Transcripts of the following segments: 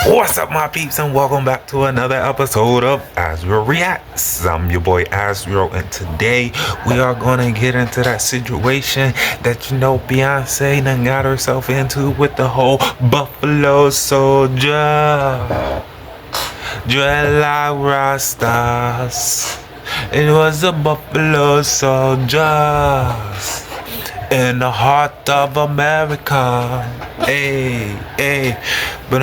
What's up, my peeps, and welcome back to another episode of Azrael Reacts. I'm your boy Azrael, and today we are gonna get into that situation that Beyonce done got herself into with the whole Buffalo Soldier. Dreadlock Rastas. It was the Buffalo Soldiers in the heart of America. Hey, hey, but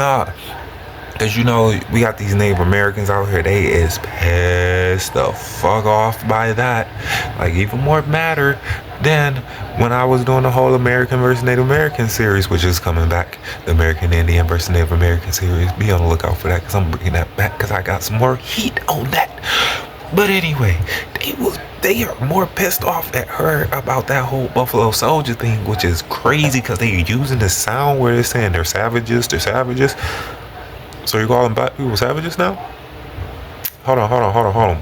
as you know, we got these Native Americans out here. They is pissed the fuck off by that. Like, even more matter than when I was doing the whole American versus Native American series, which is coming back. The American Indian versus Native American series. Be on the lookout for that, because I'm bringing that back, because I got some more heat on that. But anyway, they are more pissed off at her about that whole Buffalo Soldier thing, which is crazy, because they are using the sound where they're saying they're savages. So you calling black people savages now? Hold on.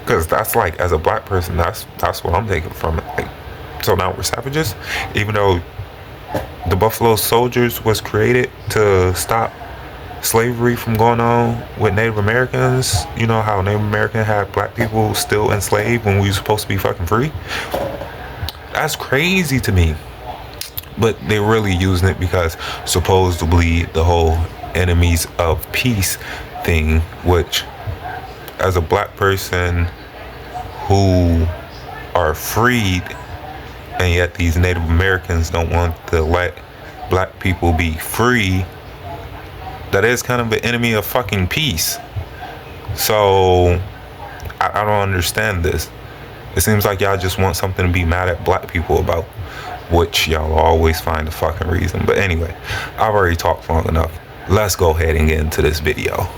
Because that's like, as a black person, that's what I'm taking from it. Like, so now we're savages? Even though the Buffalo Soldiers was created to stop slavery from going on with Native Americans. You know how Native American had black people still enslaved when we were supposed to be fucking free? That's crazy to me. But they're really using it because supposedly the whole enemies of peace thing, which as a black person who are freed, and yet these Native Americans don't want to let black people be free, that is kind of an enemy of fucking peace. So I don't understand this. It seems like y'all just want something to be mad at black people about, which y'all always find a fucking reason. But anyway, I've already talked long enough. Let's go ahead and get into this video.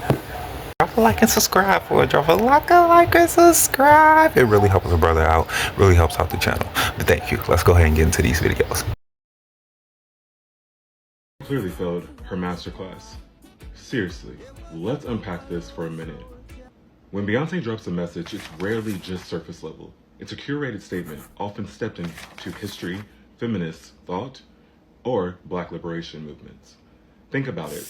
Drop a like and subscribe for it. Drop a like and subscribe. It really helps a brother out. Really helps out the channel. But thank you. Let's go ahead and get into these videos. Clearly failed her masterclass. Seriously, let's unpack this for a minute. When Beyonce drops a message, it's rarely just surface level. It's a curated statement, often stepped into history, feminist thought, or black liberation movements. Think about it.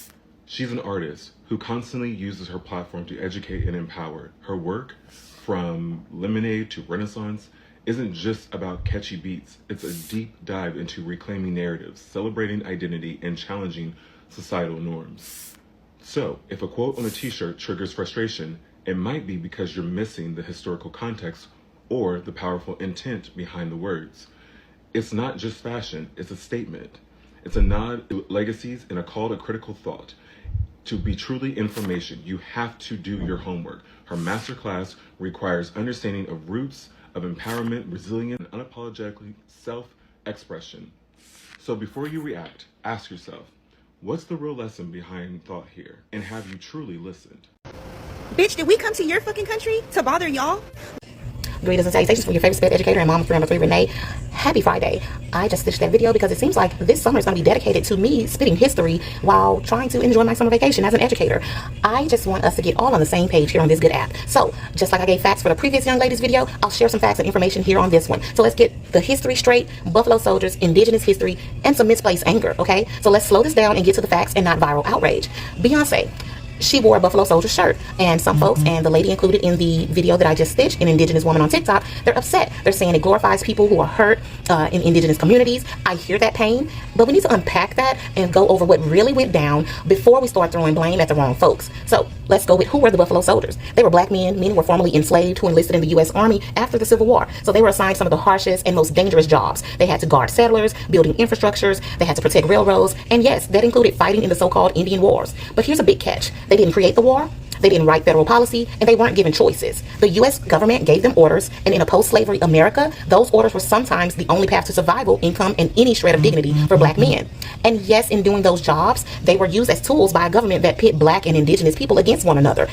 She's an artist who constantly uses her platform to educate and empower. Her work, from Lemonade to Renaissance, isn't just about catchy beats. It's a deep dive into reclaiming narratives, celebrating identity, and challenging societal norms. So, if a quote on a t-shirt triggers frustration, it might be because you're missing the historical context or the powerful intent behind the words. It's not just fashion, it's a statement. It's a nod to legacies and a call to critical thought. To be truly information, you have to do your homework. Her masterclass requires understanding of roots of empowerment, resilience, and unapologetically self-expression. So before you react, ask yourself, what's the real lesson behind thought here? And have you truly listened? Bitch, did we come to your fucking country to bother y'all? Greetings and salutations from your favorite sped educator and mom of 303 Renee. Happy Friday. I just stitched that video because it seems like this summer is going to be dedicated to me spitting history while trying to enjoy my summer vacation as an educator. I just want us to get all on the same page here on this good app. So, just like I gave facts for the previous young ladies video, I'll share some facts and information here on this one. So let's get the history straight, Buffalo Soldiers, indigenous history, and some misplaced anger, okay? So let's slow this down and get to the facts and not viral outrage. Beyonce. She wore a Buffalo Soldier shirt, and some folks, and the lady included in the video that I just stitched, an indigenous woman on TikTok, they're upset. They're saying it glorifies people who are hurt in indigenous communities. I hear that pain, but we need to unpack that and go over what really went down before we start throwing blame at the wrong folks. So let's go with who were the Buffalo Soldiers. They were black men. Many were formerly enslaved who enlisted in the U.S. Army after the Civil War. So they were assigned some of the harshest and most dangerous jobs. They had to guard settlers, building infrastructures. They had to protect railroads. And yes, that included fighting in the so-called Indian Wars. But here's a big catch. They didn't create the war. They didn't write federal policy, and they weren't given choices. The U.S. government gave them orders, and in a post-slavery America, those orders were sometimes the only path to survival, income, and any shred of dignity for black men. And yes, in doing those jobs, they were used as tools by a government that pit black and indigenous people against one another.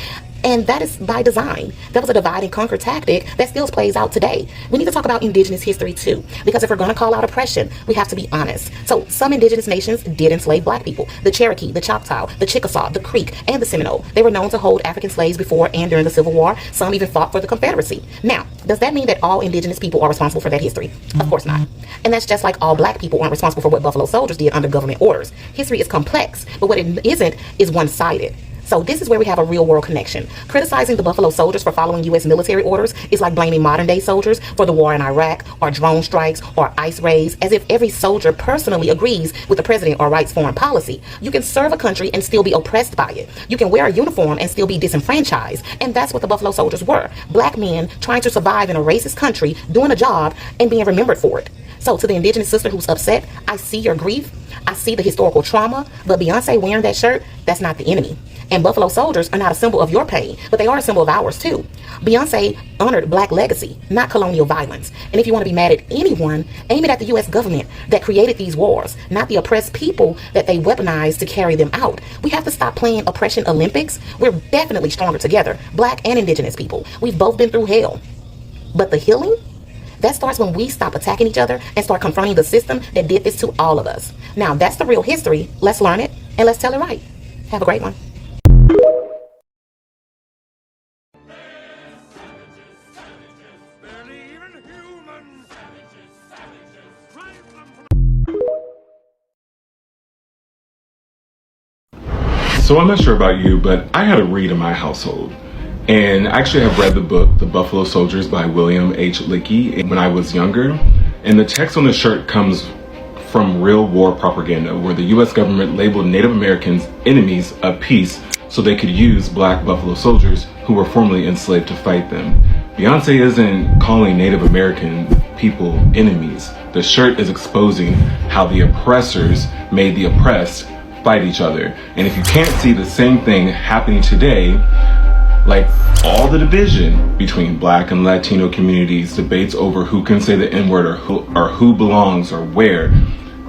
And that is by design. That was a divide and conquer tactic that still plays out today. We need to talk about indigenous history too, because if we're going to call out oppression, we have to be honest. So some indigenous nations did enslave black people. The Cherokee, the Choctaw, the Chickasaw, the Creek, and the Seminole. They were known to hold African slaves before and during the Civil War. Some even fought for the Confederacy. Now, does that mean that all indigenous people are responsible for that history? Of course not. And that's just like all black people aren't responsible for what Buffalo Soldiers did under government orders. History is complex, but what it isn't is one-sided. So this is where we have a real world connection. Criticizing the Buffalo Soldiers for following U.S. military orders is like blaming modern day soldiers for the war in Iraq or drone strikes or ICE raids, as if every soldier personally agrees with the president or writes foreign policy. You can serve a country and still be oppressed by it. You can wear a uniform and still be disenfranchised. And that's what the Buffalo Soldiers were. Black men trying to survive in a racist country, doing a job and being remembered for it. So to the indigenous sister who's upset, I see your grief. I see the historical trauma, but Beyonce wearing that shirt, that's not the enemy. And Buffalo Soldiers are not a symbol of your pain, but they are a symbol of ours too. Beyonce honored black legacy, not colonial violence. And if you want to be mad at anyone, aim it at the U.S. government that created these wars, not the oppressed people that they weaponized to carry them out. We have to stop playing oppression Olympics. We're definitely stronger together, black and indigenous people. We've both been through hell. But the healing? That starts when we stop attacking each other and start confronting the system that did this to all of us. Now, that's the real history. Let's learn it and let's tell it right. Have a great one. So I'm not sure about you, but I had a read in my household. And I actually have read the book, The Buffalo Soldiers by William H. Lickey, when I was younger. And the text on the shirt comes from real war propaganda, where the US government labeled Native Americans enemies of peace so they could use black Buffalo Soldiers who were formerly enslaved to fight them. Beyonce isn't calling Native American people enemies. The shirt is exposing how the oppressors made the oppressed fight each other. And if you can't see the same thing happening today, like all the division between black and Latino communities, debates over who can say the N-word or who belongs or where,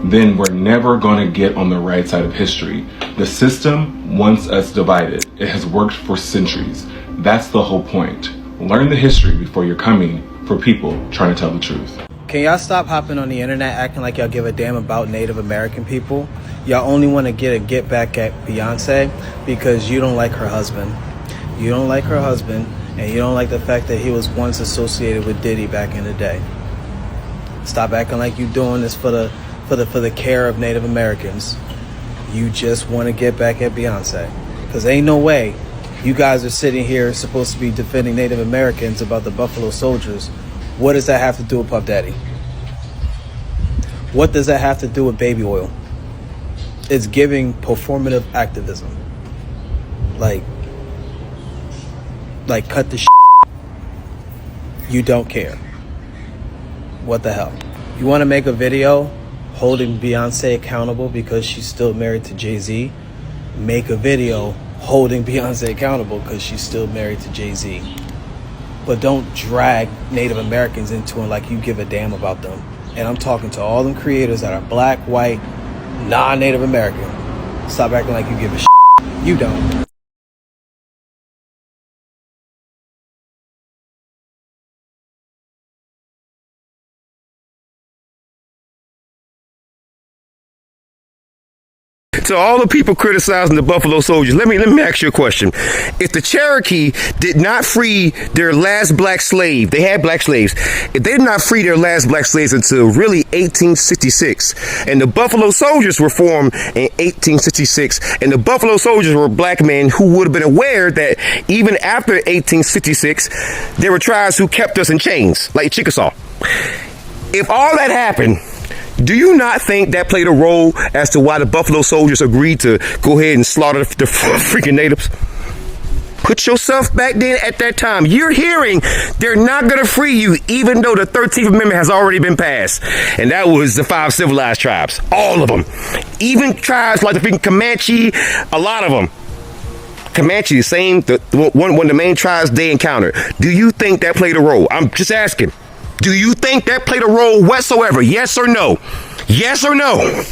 then we're never going to get on the right side of history. The system wants us divided. It has worked for centuries. That's the whole point. Learn the history before you're coming for people trying to tell the truth. Can y'all stop hopping on the internet acting like y'all give a damn about Native American people? Y'all only want to get back at Beyonce because you don't like her husband. You don't like her husband, and you don't like the fact that he was once associated with Diddy back in the day. Stop acting like you doing this for the care of Native Americans. You just want to get back at Beyonce. Because ain't no way you guys are sitting here supposed to be defending Native Americans about the Buffalo Soldiers. What does that have to do with Puff Daddy? What does that have to do with baby oil? It's giving performative activism. Like cut the shit. You don't care. What the hell? You want to make a video holding Beyonce accountable because she's still married to Jay-Z? Make a video holding Beyonce accountable because she's still married to Jay-Z. But don't drag Native Americans into it like you give a damn about them. And I'm talking to all them creators that are black, white, non-Native American. Stop acting like you give a shit. You don't. To all the people criticizing the Buffalo Soldiers, let me ask you a question. If the Cherokee did not free their last black slave, they had black slaves, if they did not free their last black slaves until really 1866, and the Buffalo Soldiers were formed in 1866, and the Buffalo Soldiers were black men who would have been aware that even after 1866, there were tribes who kept us in chains, like Chickasaw. If all that happened, do you not think that played a role as to why the Buffalo Soldiers agreed to go ahead and slaughter the freaking natives? Put yourself back then at that time. You're hearing they're not going to free you, even though the 13th Amendment has already been passed. And that was the 5 civilized tribes. All of them. Even tribes like the freaking Comanche, a lot of them. Comanche, the same, one of the main tribes they encountered. Do you think that played a role? I'm just asking. Do you think that played a role whatsoever? Yes or no? Yes or no?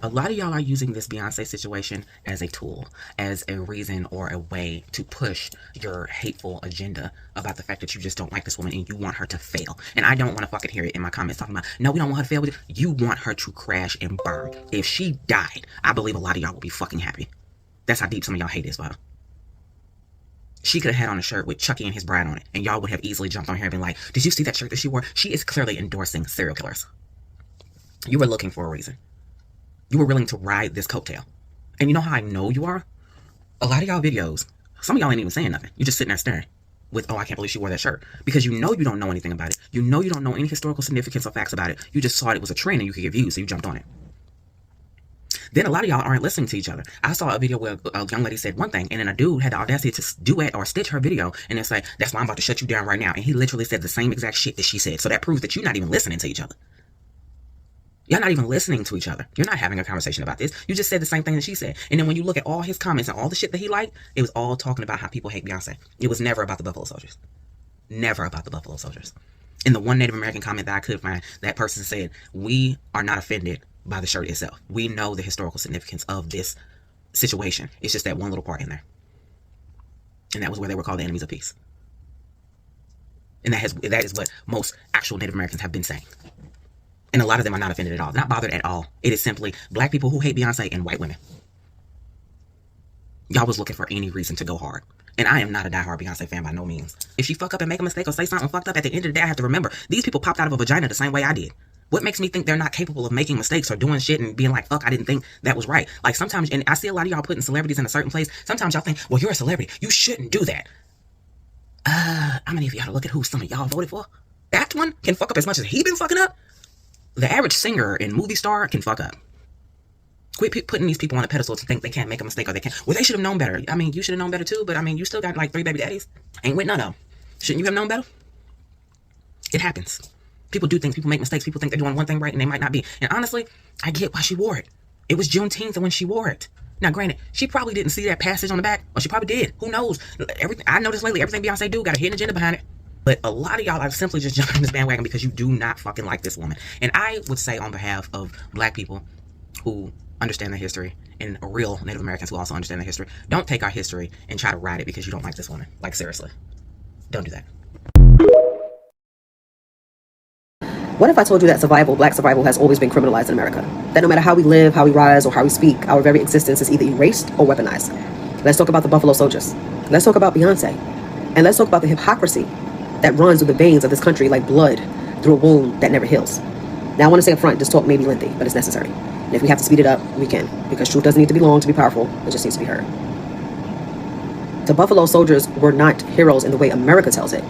A lot of y'all are using this Beyonce situation as a tool, as a reason or a way to push your hateful agenda about the fact that you just don't like this woman and you want her to fail. And I don't want to fucking hear it in my comments talking about, no, we don't want her to fail. You want her to crash and burn. If she died, I believe a lot of y'all will be fucking happy. That's how deep some of y'all hate this for her. She could have had on a shirt with Chucky and his bride on it, and y'all would have easily jumped on her and been like, did you see that shirt that she wore? She is clearly endorsing serial killers. You were looking for a reason. You were willing to ride this coattail. And you know how I know you are? A lot of y'all videos, some of y'all ain't even saying nothing. You're just sitting there staring with, oh, I can't believe she wore that shirt. Because you know you don't know anything about it. You know you don't know any historical significance or facts about it. You just saw it was a trend and you could get views, so you jumped on it. Then a lot of y'all aren't listening to each other. I saw a video where a young lady said one thing, and then a dude had the audacity to duet or stitch her video and then say, that's why I'm about to shut you down right now. And he literally said the same exact shit that she said. So that proves that you're not even listening to each other. You're not even listening to each other. You're not having a conversation about this. You just said the same thing that she said. And then when you look at all his comments and all the shit that he liked, it was all talking about how people hate Beyonce. It was never about the Buffalo Soldiers. Never about the Buffalo Soldiers. In the one Native American comment that I could find, that person said, we are not offended by the shirt itself. We know the historical significance of this situation. It's just that one little part in there. And that was where they were called the enemies of peace. And that is what most actual Native Americans have been saying. And a lot of them are not offended at all. Not bothered at all. It is simply black people who hate Beyonce and white women. Y'all was looking for any reason to go hard. And I am not a diehard Beyonce fan by no means. If she fuck up and make a mistake or say something fucked up, at the end of the day, I have to remember, these people popped out of a vagina the same way I did. What makes me think they're not capable of making mistakes or doing shit and being like, fuck, I didn't think that was right. Like sometimes, and I see a lot of y'all putting celebrities in a certain place. Sometimes y'all think, well, you're a celebrity. You shouldn't do that. I'm gonna need for y'all to look at who some of y'all voted for. That one can fuck up as much as he been fucking up. The average singer and movie star can fuck up. Quit putting these people on a pedestal to think they can't make a mistake or they can't. Well, they should have known better. I mean, you should have known better too, but I mean, you still got like 3 baby daddies. Ain't with none of them. Shouldn't you have known better? It happens. People do things. People make mistakes. People think they're doing one thing right and they might not be. And honestly, I get why she wore it. It was Juneteenth when she wore it. Now, granted, she probably didn't see that passage on the back, or she probably did. Who knows? Everything I noticed lately, everything Beyonce do got a hidden agenda behind it. But a lot of y'all are simply just jumping on this bandwagon because you do not fucking like this woman. And I would say on behalf of black people who understand their history and real Native Americans who also understand their history, don't take our history and try to ride it because you don't like this woman. Like, seriously. Don't do that. What if I told you that black survival, has always been criminalized in America? That no matter how we live, how we rise, or how we speak, our very existence is either erased or weaponized. Let's talk about the Buffalo Soldiers. Let's talk about Beyonce. And let's talk about the hypocrisy that runs through the veins of this country like blood through a wound that never heals. Now, I want to say up front, this talk may be lengthy, but it's necessary. And if we have to speed it up, we can. Because truth doesn't need to be long to be powerful. It just needs to be heard. The Buffalo Soldiers were not heroes in the way America tells it.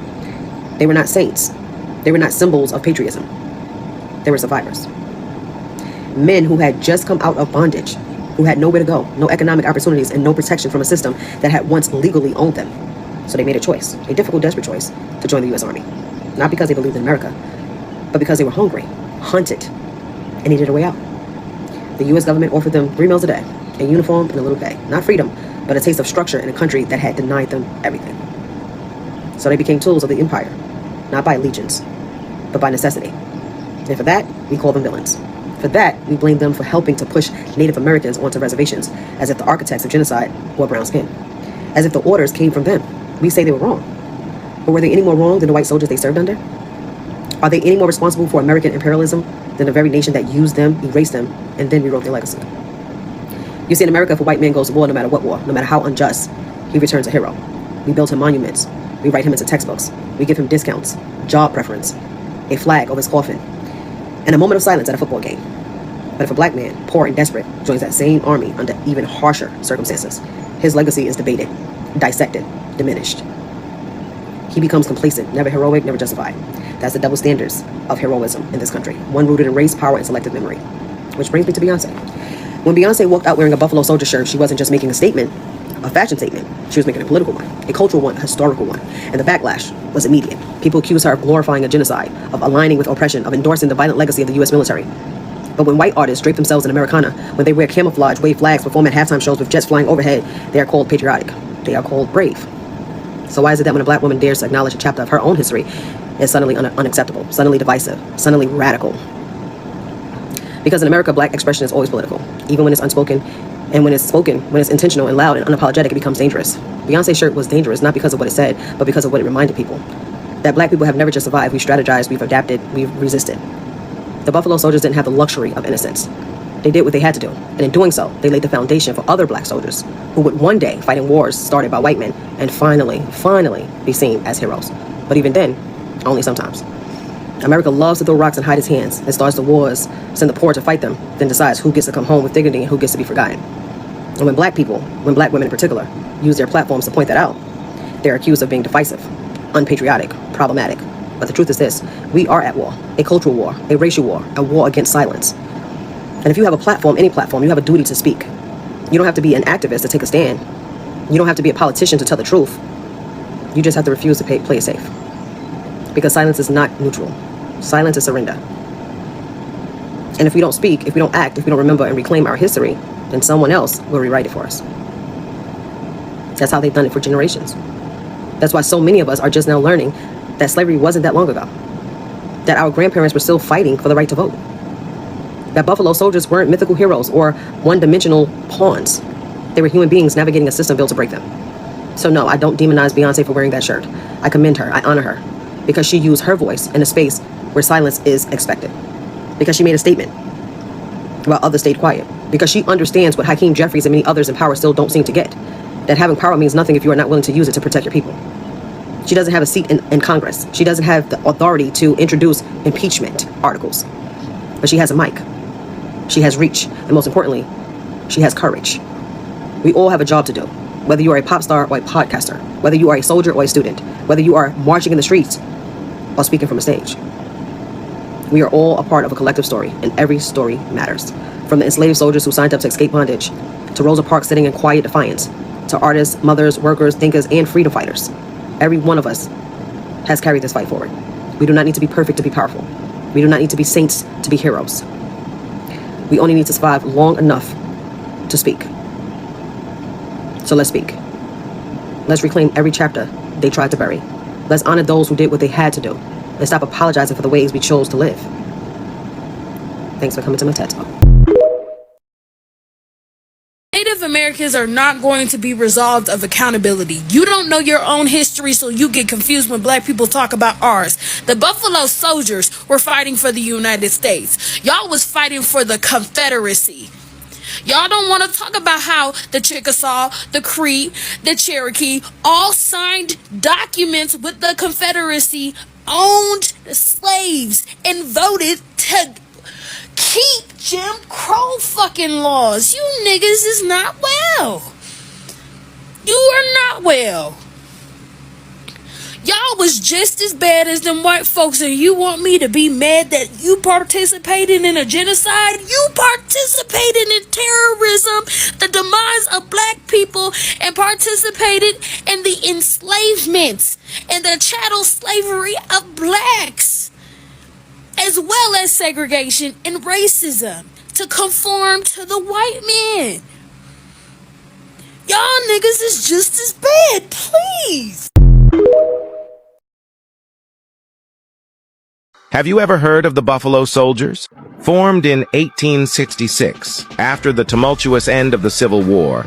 They were not saints. They were not symbols of patriotism. They were survivors. Men who had just come out of bondage, who had nowhere to go, no economic opportunities, and no protection from a system that had once legally owned them. So they made a choice, a difficult, desperate choice, to join the U.S. Army. Not because they believed in America, but because they were hungry, hunted, and needed a way out. The U.S. government offered them 3 meals a day, a uniform, and a little pay. Not freedom, but a taste of structure in a country that had denied them everything. So they became tools of the empire, not by allegiance, but by necessity. And for that, we call them villains. For that, we blame them for helping to push Native Americans onto reservations, as if the architects of genocide wore brown skin, as if the orders came from them. We say they were wrong. But were they any more wrong than the white soldiers they served under? Are they any more responsible for American imperialism than the very nation that used them, erased them, and then rewrote their legacy? You see, in America, if a white man goes to war, no matter what war, no matter how unjust, he returns a hero. We build him monuments. We write him into textbooks. We give him discounts, job preference, a flag over his coffin, and a moment of silence at a football game. But if a black man, poor and desperate, joins that same army under even harsher circumstances, his legacy is debated, dissected, diminished. He becomes complacent, never heroic, never justified. That's the double standards of heroism in this country, one rooted in race, power, and selective memory. Which brings me to Beyonce. When Beyonce walked out wearing a Buffalo Soldier shirt, she wasn't just making a statement, a fashion statement. She was making a political one, a cultural one, a historical one. And the backlash was immediate. People accused her of glorifying a genocide, of aligning with oppression, of endorsing the violent legacy of the U.S. military. But when white artists drape themselves in Americana, when they wear camouflage, wave flags, perform at halftime shows with jets flying overhead, they are called patriotic. They are called brave. So why is it that when a black woman dares to acknowledge a chapter of her own history, it's suddenly unacceptable, suddenly divisive, suddenly radical? Because in America, black expression is always political, even when it's unspoken. And when it's spoken, when it's intentional and loud and unapologetic, it becomes dangerous. Beyonce's shirt was dangerous, not because of what it said, but because of what it reminded people. That black people have never just survived. We've strategized, we've adapted, we've resisted. The Buffalo Soldiers didn't have the luxury of innocence. They did what they had to do. And in doing so, they laid the foundation for other black soldiers who would one day fight in wars started by white men and finally be seen as heroes. But even then, only sometimes. America loves to throw rocks and hide its hands. It starts the wars, send the poor to fight them, then decides who gets to come home with dignity and who gets to be forgotten. And when black people, when black women in particular, use their platforms to point that out, they're accused of being divisive, unpatriotic, problematic. But the truth is this: we are at war, a cultural war, a racial war, a war against silence. And if you have a platform, any platform, you have a duty to speak. You don't have to be an activist to take a stand. You don't have to be a politician to tell the truth. You just have to refuse to play it safe. Because silence is not neutral. Silence is surrender. And if we don't speak, if we don't act, if we don't remember and reclaim our history, then someone else will rewrite it for us. That's how they've done it for generations. That's why so many of us are just now learning that slavery wasn't that long ago. That our grandparents were still fighting for the right to vote. That Buffalo Soldiers weren't mythical heroes or one-dimensional pawns. They were human beings navigating a system built to break them. So no, I don't demonize Beyonce for wearing that shirt. I commend her, I honor her, because she used her voice in a space where silence is expected. Because she made a statement while others stayed quiet. Because she understands what Hakeem Jeffries and many others in power still don't seem to get. That having power means nothing if you are not willing to use it to protect your people. She doesn't have a seat in Congress. She doesn't have the authority to introduce impeachment articles. But she has a mic. She has reach. And most importantly, she has courage. We all have a job to do. Whether you are a pop star or a podcaster. Whether you are a soldier or a student. Whether you are marching in the streets or speaking from a stage. We are all a part of a collective story, and every story matters. From the enslaved soldiers who signed up to escape bondage, to Rosa Parks sitting in quiet defiance, to artists, mothers, workers, thinkers, and freedom fighters. Every one of us has carried this fight forward. We do not need to be perfect to be powerful. We do not need to be saints to be heroes. We only need to survive long enough to speak. So let's speak. Let's reclaim every chapter they tried to bury. Let's honor those who did what they had to do. And stop apologizing for the ways we chose to live. Thanks for coming to my TED Talk. Native Americans are not going to be resolved of accountability. You don't know your own history, so you get confused when black people talk about ours. The Buffalo Soldiers were fighting for the United States. Y'all was fighting for the Confederacy. Y'all don't want to talk about how the Chickasaw, the Cree, the Cherokee all signed documents with the Confederacy, owned slaves, and voted to keep Jim Crow fucking laws. You niggas is not well. You are not well. Y'all was just as bad as them white folks, and you want me to be mad that you participated in a genocide? You participated in terrorism, the demise of black people, and participated in the enslavement and the chattel slavery of blacks, as well as segregation and racism to conform to the white man. Y'all niggas is just as bad, please. Have you ever heard of the Buffalo Soldiers? Formed in 1866, after the tumultuous end of the Civil War,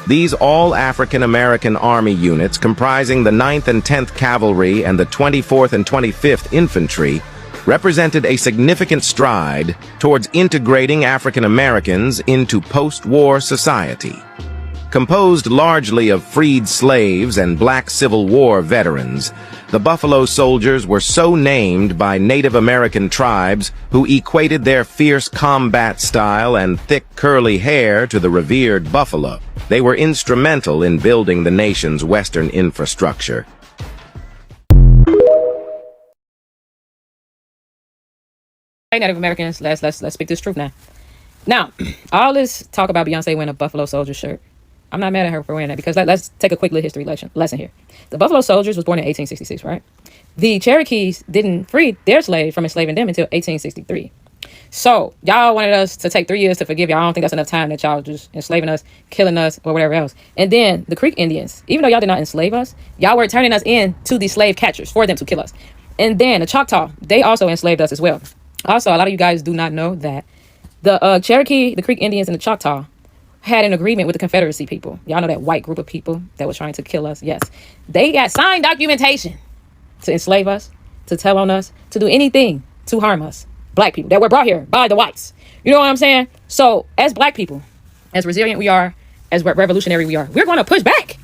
these all-African American Army units comprising the 9th and 10th Cavalry and the 24th and 25th Infantry represented a significant stride towards integrating African Americans into post-war society. Composed largely of freed slaves and black Civil War veterans, the Buffalo Soldiers were so named by Native American tribes who equated their fierce combat style and thick curly hair to the revered buffalo. They were instrumental in building the nation's Western infrastructure. Hey, Native Americans, let's speak this truth now. Now, all this talk about Beyonce wearing a Buffalo Soldier shirt, I'm not mad at her for wearing that, because let's take a quick little history lesson here. The Buffalo Soldiers was born in 1866, right? The Cherokees didn't free their slave from enslaving them until 1863. So y'all wanted us to take 3 years to forgive y'all. I don't think that's enough time that y'all just enslaving us, killing us, or whatever else. And then the Creek Indians, even though y'all did not enslave us, y'all were turning us into the slave catchers for them to kill us. And then the Choctaw, they also enslaved us as well. Also, a lot of you guys do not know that The Cherokee, the Creek Indians, and the Choctaw had an agreement with the Confederacy people. Y'all know that white group of people that was trying to kill us. Yes. They got signed documentation to enslave us, to tell on us, to do anything to harm us. Black people that were brought here by the whites. You know what I'm saying? So as black people, as resilient we are, as revolutionary we are, we're going to push back.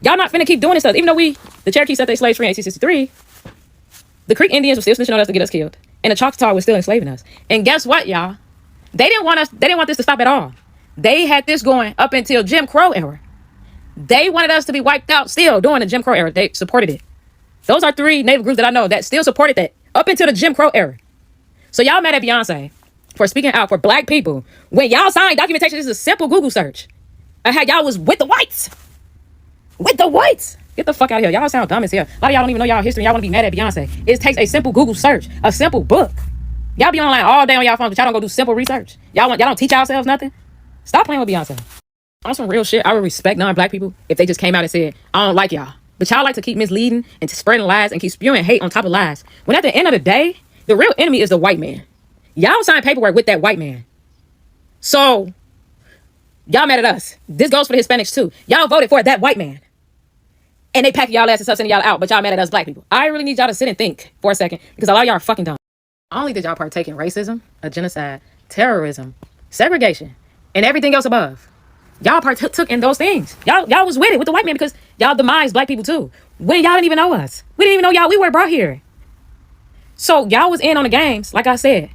Y'all not finna keep doing this stuff. Even though the Cherokee set their slaves free in 1863, the Creek Indians were still snitching on us to get us killed. And the Choctaw was still enslaving us. And guess what, y'all? They didn't want this to stop at all. They had this going up until Jim Crow era. They wanted us to be wiped out still during the Jim Crow era. They supported it. Those are 3 Native groups that I know that still supported that up until the Jim Crow era. So y'all mad at Beyonce for speaking out for black people when y'all signed documentation. This is a simple Google search. I had y'all was with the whites. With the whites. Get the fuck out of here. Y'all sound dumb as hell. A lot of y'all don't even know y'all history. Y'all want to be mad at Beyonce. It takes a simple Google search, a simple book. Y'all be online all day on y'all phones, but y'all don't go do simple research. Y'all don't teach yourselves nothing. Stop playing with Beyonce. On some real shit, I would respect non-black people if they just came out and said, I don't like y'all. But y'all like to keep misleading and spreading lies and keep spewing hate on top of lies. When at the end of the day, the real enemy is the white man. Y'all signed paperwork with that white man. So, y'all mad at us. This goes for the Hispanics too. Y'all voted for that white man. And they pack y'all asses up, sending y'all out, but y'all mad at us black people. I really need y'all to sit and think for a second, because a lot of y'all are fucking dumb. Not only did y'all partake in racism, a genocide, terrorism, segregation, and everything else above, y'all partook in those things. Y'all was with it with the white man because y'all demised black people too. When y'all didn't even know us. We didn't even know y'all. We were brought here. So y'all was in on the games, like I said.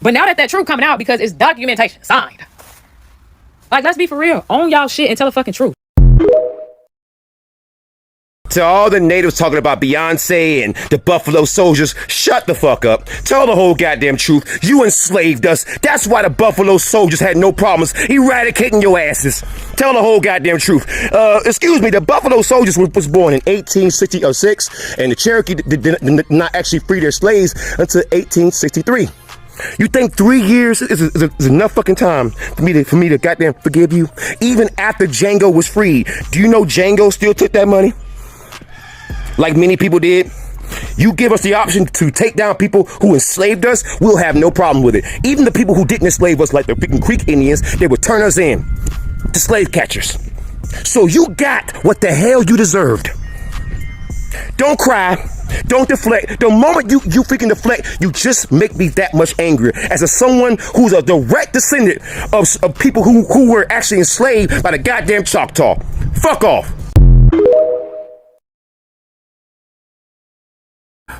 But now that truth coming out because it's documentation signed. Like, let's be for real. Own y'all shit and tell the fucking truth. To all the natives talking about Beyonce and the Buffalo Soldiers, shut the fuck up. Tell the whole goddamn truth. You enslaved us. That's why the Buffalo Soldiers had no problems eradicating your asses. Tell the whole goddamn truth. Excuse me, the Buffalo Soldiers was born in 1866, and the Cherokee did not actually free their slaves until 1863. You think 3 years is enough fucking time for me to goddamn forgive you? Even after Django was freed, do you know Django still took that money? Like many people did. You give us the option to take down people who enslaved us, we'll have no problem with it. Even the people who didn't enslave us, like the freaking Creek Indians, they would turn us in to slave catchers. So you got what the hell you deserved. Don't cry. Don't deflect. The moment you freaking deflect, you just make me that much angrier. As someone who's a direct descendant of people who were actually enslaved by the goddamn Choctaw. Fuck off.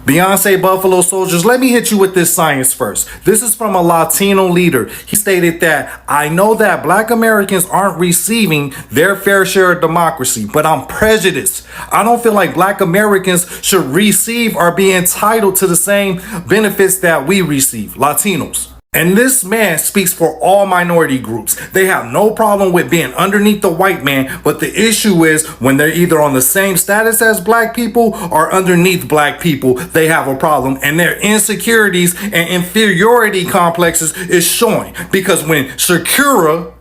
Beyonce Buffalo Soldiers, let me hit you with this science first. This is from a Latino leader. He stated that, I know that black Americans aren't receiving their fair share of democracy, but I'm prejudiced. I don't feel like black Americans should receive or be entitled to the same benefits that we receive, Latinos. And this man speaks for all minority groups. They have no problem with being underneath the white man, but the issue is when they're either on the same status as black people or underneath black people, they have a problem. And their insecurities and inferiority complexes is showing. Because when Shakira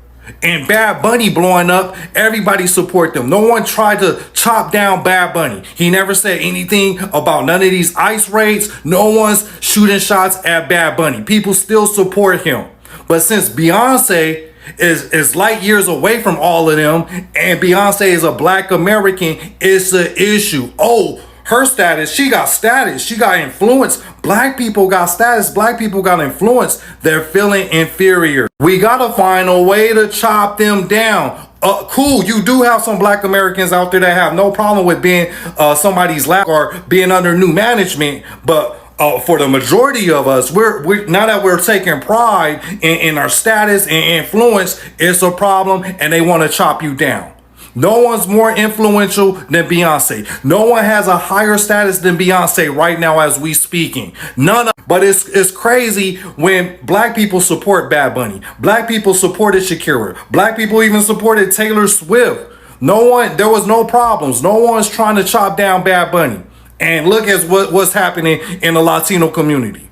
and Bad Bunny blowing up, everybody support them. No one tried to chop down Bad Bunny. He never said anything about none of these ICE raids. No one's shooting shots at Bad Bunny. People still support him. But since Beyonce is light years away from all of them, and Beyonce is a black American, it's an issue. Oh, her status, she got influence. Black people got status, black people got influence. They're feeling inferior. We gotta find a way to chop them down. Cool, you do have some black Americans out there that have no problem with being somebody's lap or being under new management, but for the majority of us, we're now that we're taking pride in our status and influence, it's a problem, and they want to chop you down. No one's more influential than Beyonce. No one has a higher status than Beyonce right now as we speaking. But it's crazy when black people support Bad Bunny. Black people supported Shakira. Black people even supported Taylor Swift. There was no problems. No one's trying to chop down Bad Bunny. And look at what's happening in the Latino community.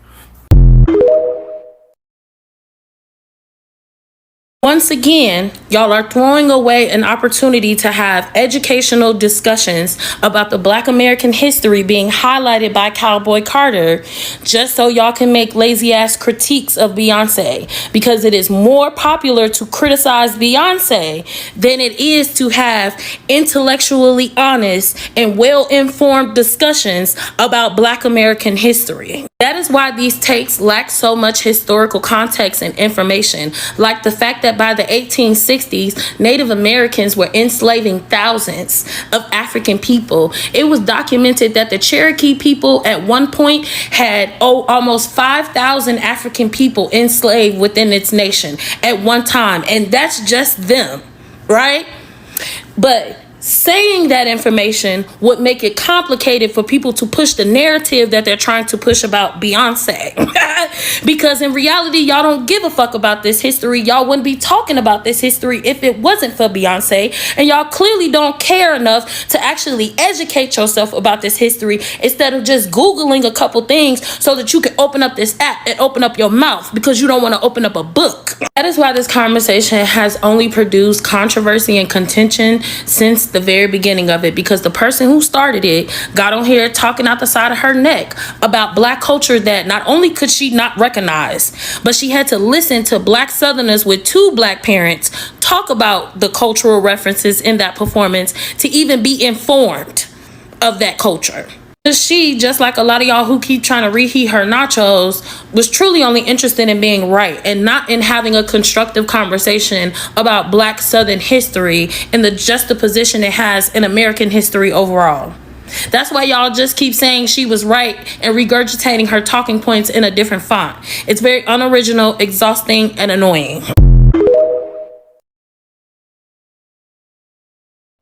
Once again, Y'all are throwing away an opportunity to have educational discussions about the Black American history being highlighted by Cowboy Carter just so y'all can make lazy ass critiques of Beyonce, because it is more popular to criticize Beyonce than it is to have intellectually honest and well-informed discussions about Black American history. That is why these takes lack so much historical context and information, like the fact that by the 1860s, Native Americans were enslaving thousands of African people. It was documented that the Cherokee people at one point had almost 5,000 African people enslaved within its nation at one time, and that's just them, right? But saying that information would make it complicated for people to push the narrative that they're trying to push about Beyonce. Because in reality, y'all don't give a fuck about this history. Y'all wouldn't be talking about this history if it wasn't for Beyonce. And y'all clearly don't care enough to actually educate yourself about this history instead of just Googling a couple things so that you can open up this app and open up your mouth because you don't want to open up a book. That is why this conversation has only produced controversy and contention since the very beginning of it, because the person who started it got on here talking out the side of her neck about Black culture that not only could she not recognize, but she had to listen to Black Southerners with 2 Black parents talk about the cultural references in that performance to even be informed of that culture. She, just like a lot of y'all who keep trying to reheat her nachos, was truly only interested in being right and not in having a constructive conversation about Black Southern history and the juxtaposition it has in American history overall. That's why y'all just keep saying she was right and regurgitating her talking points in a different font. It's very unoriginal, exhausting, and annoying.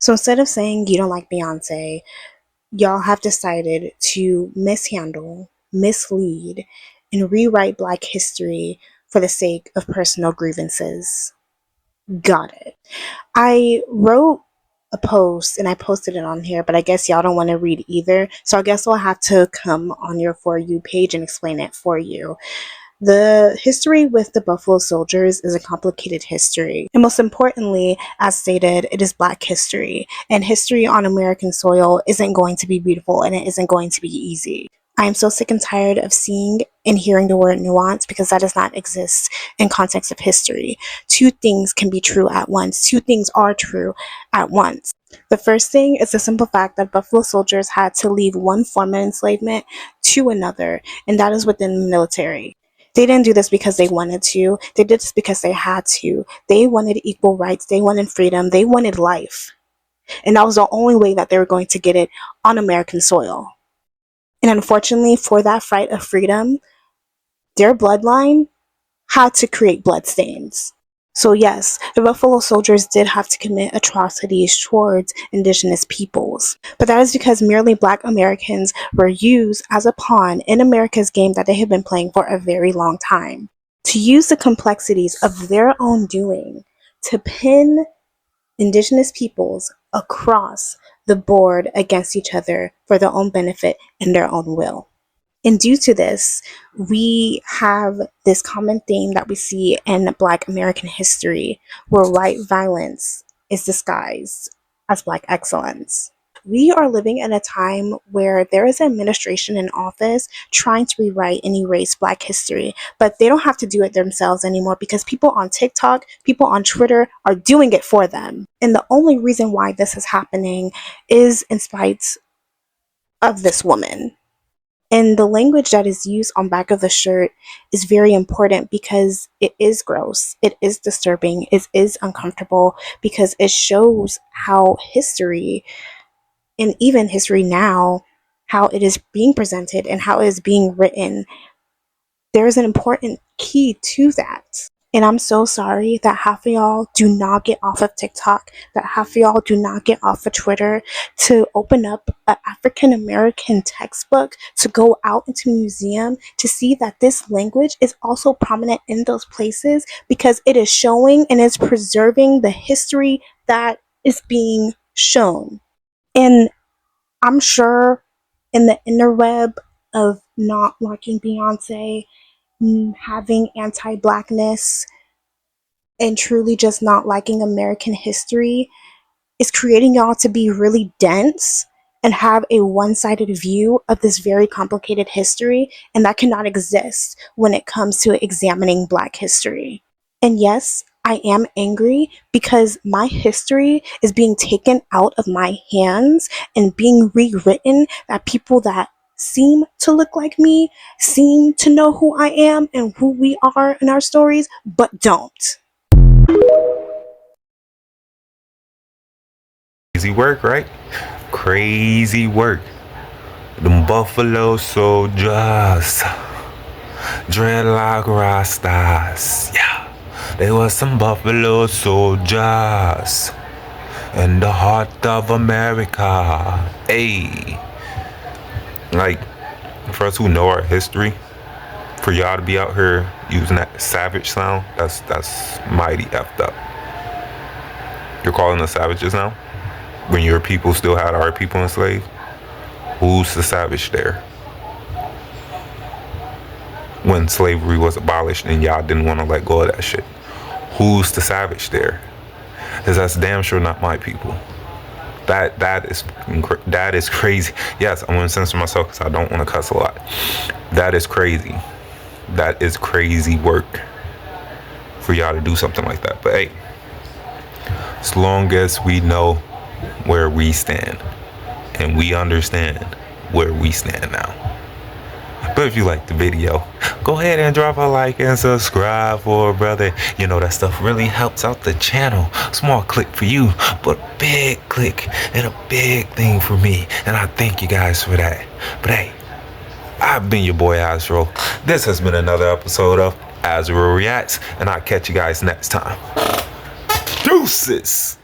So instead of saying you don't like Beyonce, y'all have decided to mishandle, mislead, and rewrite Black history for the sake of personal grievances. Got it. I wrote a post and I posted it on here, but I guess y'all don't want to read either. So I guess I'll have to come on your For You page and explain it for you. The history with the Buffalo Soldiers is a complicated history. And most importantly, as stated, it is Black history. And history on American soil isn't going to be beautiful and it isn't going to be easy. I am so sick and tired of seeing and hearing the word nuance because that does not exist in context of history. 2 things can be true at once. 2 things are true at once. The first thing is the simple fact that Buffalo Soldiers had to leave one form of enslavement to another, and that is within the military. They didn't do this because they wanted to. They did this because they had to. They wanted equal rights. They wanted freedom. They wanted life. And that was the only way that they were going to get it on American soil. And unfortunately, for that fight of freedom, their bloodline had to create bloodstains. So yes, the Buffalo Soldiers did have to commit atrocities towards indigenous peoples. But that is because merely Black Americans were used as a pawn in America's game that they had been playing for a very long time. To use the complexities of their own doing to pin indigenous peoples across the board against each other for their own benefit and their own will. And due to this, we have this common theme that we see in Black American history where white violence is disguised as Black excellence. We are living in a time where there is an administration in office trying to rewrite and erase Black history, but they don't have to do it themselves anymore because people on TikTok, people on Twitter are doing it for them. And the only reason why this is happening is in spite of this woman. And the language that is used on back of the shirt is very important because it is gross, it is disturbing, it is uncomfortable because it shows how history, and even history now, how it is being presented and how it is being written. There is an important key to that. And I'm so sorry that half of y'all do not get off of TikTok, that half of y'all do not get off of Twitter to open up an African American textbook, to go out into a museum to see that this language is also prominent in those places because it is showing and is preserving the history that is being shown. And I'm sure in the interweb of not liking Beyonce, having anti-Blackness, and truly just not liking American history is creating y'all to be really dense and have a one-sided view of this very complicated history, and that cannot exist when it comes to examining Black history. And yes, I am angry because my history is being taken out of my hands and being rewritten, that people that seem to look like me, seem to know who I am and who we are in our stories, but don't. Crazy work, right? Crazy work. Them Buffalo Soldiers, dreadlock rastas, yeah. They were some Buffalo Soldiers in the heart of America. Hey, like, for us who know our history, for y'all to be out here using that savage sound, that's mighty effed up. You're calling us savages now? When your people still had our people enslaved? Who's the savage there? When slavery was abolished and y'all didn't want to let go of that shit. Who's the savage there? Because that's damn sure not my people. That is crazy. Yes, I'm gonna censor myself because I don't want to cuss a lot. That is crazy. That is crazy work for y'all to do something like that. But hey, as long as we know where we stand and we understand where we stand now. But if you like the video, go ahead and drop a like and subscribe for a brother. You know that stuff really helps out the channel. Small click for you, but big click and a big thing for me. And I thank you guys for that. But hey, I've been your boy Azro. This has been another episode of Azro Reacts, and I'll catch you guys next time. Deuces!